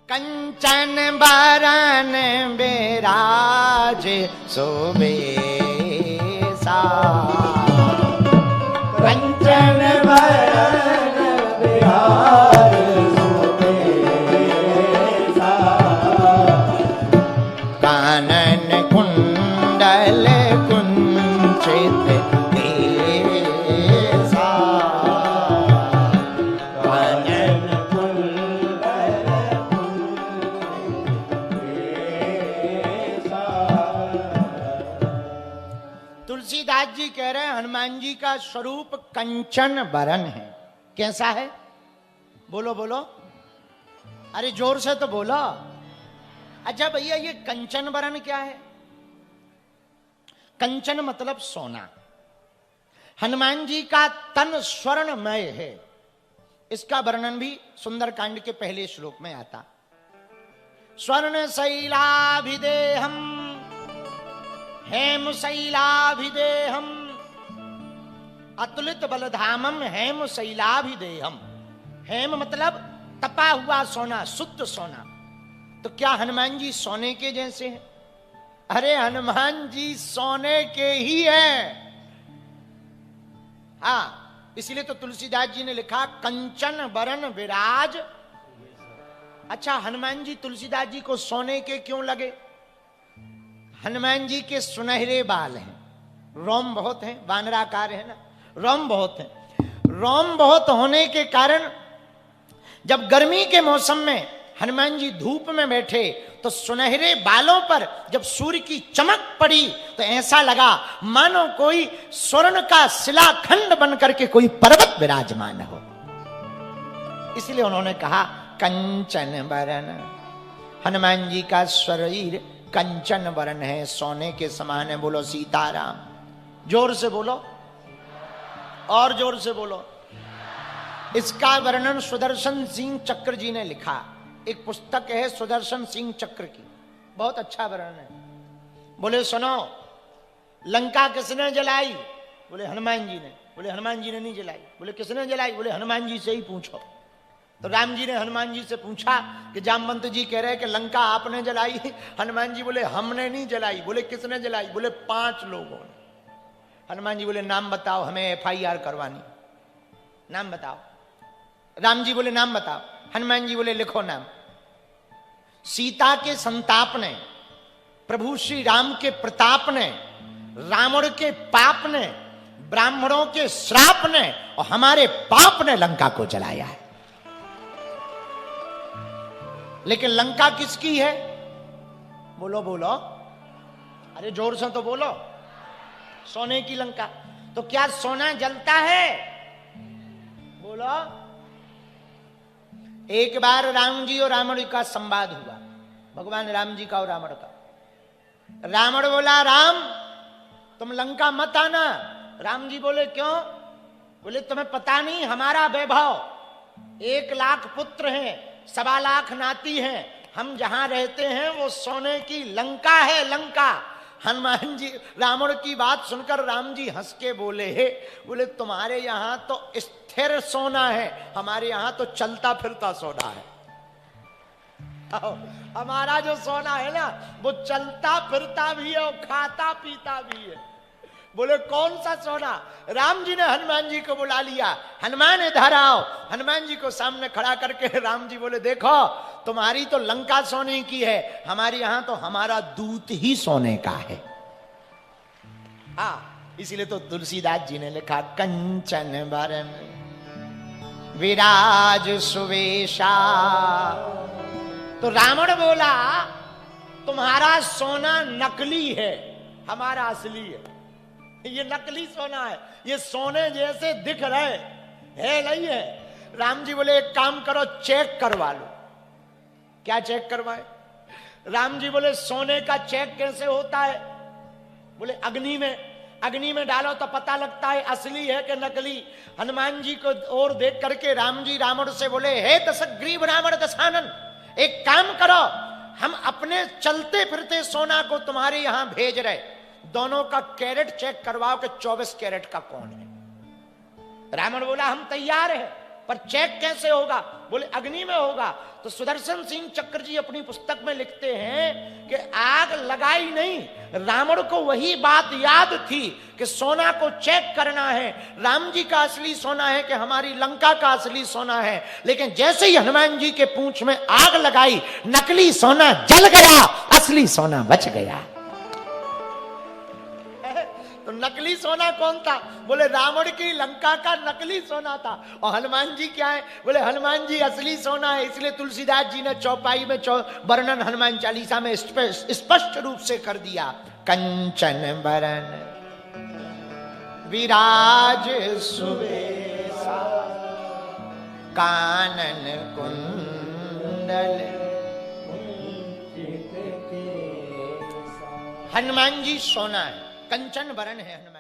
कंचन बरन बिराज सुबेसा, कंचन बरन बिराज सुबेसा, कानन कुंडल कुंचित केसा, कानन कुंडल केसा। तुलसीदास जी कह रहे हैं हनुमान जी का स्वरूप कंचन बरन है। कैसा है? बोलो बोलो, अरे जोर से तो बोलो। अच्छा भैया, ये कंचन बरन क्या है? कंचन मतलब सोना। हनुमान जी का तन स्वर्णमय है। इसका वर्णन भी सुंदरकांड के पहले श्लोक में आता। स्वर्ण शैलाभिदेहम हेम शैलाभिदेहम अतुलित बलधामम हेम शैलाभिदेहम। हेम मतलब तपा हुआ सोना, शुद्ध सोना। तो क्या हनुमान जी सोने के जैसे हैं? अरे हनुमान जी सोने के ही हैं। हाँ, इसलिए तो तुलसीदास जी ने लिखा कंचन बरन विराज। अच्छा, हनुमान जी तुलसीदास जी को सोने के क्यों लगे? हनुमान जी के सुनहरे बाल हैं, रोम बहुत हैं, वानराकार है ना, रोम बहुत हैं। रोम बहुत होने के कारण जब गर्मी के मौसम में हनुमान जी धूप में बैठे तो सुनहरे बालों पर जब सूर्य की चमक पड़ी तो ऐसा लगा मानो कोई स्वर्ण का शिलाखंड बन करके कोई पर्वत विराजमान हो। इसलिए उन्होंने कहा कंचन बरन। हनुमान जी का शरीर कंचन बरन है, सोने के समान है। बोलो सीताराम। जोर से बोलो, और जोर से बोलो। इसका वर्णन सुदर्शन सिंह चक्र जी ने लिखा। एक पुस्तक है सुदर्शन सिंह चक्र की, बहुत अच्छा वर्णन है। बोले सुनो, लंका किसने जलाई? बोले हनुमान जी ने। बोले हनुमान जी ने नहीं जलाई। बोले किसने जलाई? बोले हनुमान जी से ही पूछो। तो राम जी ने हनुमान जी से पूछा कि जामवंत जी कह रहे हैं कि लंका आपने जलाई। हनुमान जी बोले हमने नहीं जलाई। बोले किसने जलाई? बोले 5 लोगों ने। हनुमान जी बोले नाम बताओ, हमें FIR करवानी, नाम बताओ। राम जी बोले नाम बताओ। हनुमान जी बोले लिखो नाम। सीता के संताप ने, प्रभु श्री राम के प्रताप ने, रावण के पाप ने, ब्राह्मणों के श्राप ने और हमारे पाप ने लंका को जलाया है। लेकिन लंका किसकी है? बोलो बोलो, अरे जोर से तो बोलो। सोने की लंका। तो क्या सोना जलता है? बोलो। एक बार राम जी और रावण का संवाद हुआ, भगवान राम जी का और रावण का। रावण बोला राम तुम लंका मत आना। राम जी बोले क्यों? बोले तुम्हें पता नहीं हमारा वैभव, 1 लाख पुत्र हैं, 1.25 लाख नाती हैं, हम जहां रहते हैं वो सोने की लंका है, लंका। हनुमान जी रावण की बात सुनकर राम जी हंस के बोले बोले तुम्हारे यहां तो स्थिर सोना है, हमारे यहां तो चलता फिरता सोना है। हमारा जो सोना है ना वो चलता फिरता भी है और खाता पीता भी है। बोले कौन सा सोना? राम जी ने हनुमान जी को बुला लिया। हनुमान इधर आओ। हनुमान जी को सामने खड़ा करके राम जी बोले देखो तुम्हारी तो लंका सोने की है, हमारे यहां तो हमारा दूत ही सोने का है। हाँ, इसीलिए तो तुलसीदास जी ने लिखा कंचन बरन विराज सुवेशा। तो रावण बोला तुम्हारा सोना नकली है, हमारा असली है। ये नकली सोना है, ये सोने जैसे दिख रहे है नहीं है। राम जी बोले एक काम करो चेक करवा लो। क्या चेक करवाए? राम जी बोले सोने का चेक कैसे होता है? बोले अग्नि में डालो तो पता लगता है असली है कि नकली। हनुमान जी को और देख करके राम जी रावण से बोले हे दशग्रीव रावण दशानन, एक काम करो हम अपने चलते फिरते सोना को तुम्हारे यहां भेज रहे, दोनों का कैरेट चेक करवाओ कि 24 कैरेट का कौन है। रावण बोला हम तैयार हैं। पर चेक कैसे होगा? बोले अग्नि में होगा। तो सुदर्शन सिंह चक्र जी अपनी पुस्तक में लिखते हैं कि आग लगाई नहीं, रावण को वही बात याद थी कि सोना को चेक करना है, राम जी का असली सोना है कि हमारी लंका का असली सोना है। लेकिन जैसे ही हनुमान जी के पूंछ में आग लगाई, नकली सोना जल गया, असली सोना बच गया। तो नकली सोना कौन था? बोले रावण की लंका का नकली सोना था। और हनुमान जी क्या है? बोले हनुमान जी असली सोना है। इसलिए तुलसीदास जी ने चौपाई में वर्णन हनुमान चालीसा में स्पष्ट रूप से कर दिया। कंचन बरन विराज सुबेसा, कानन कुंडल। हनुमान जी सोना है, कंचन बरन है हनुमान।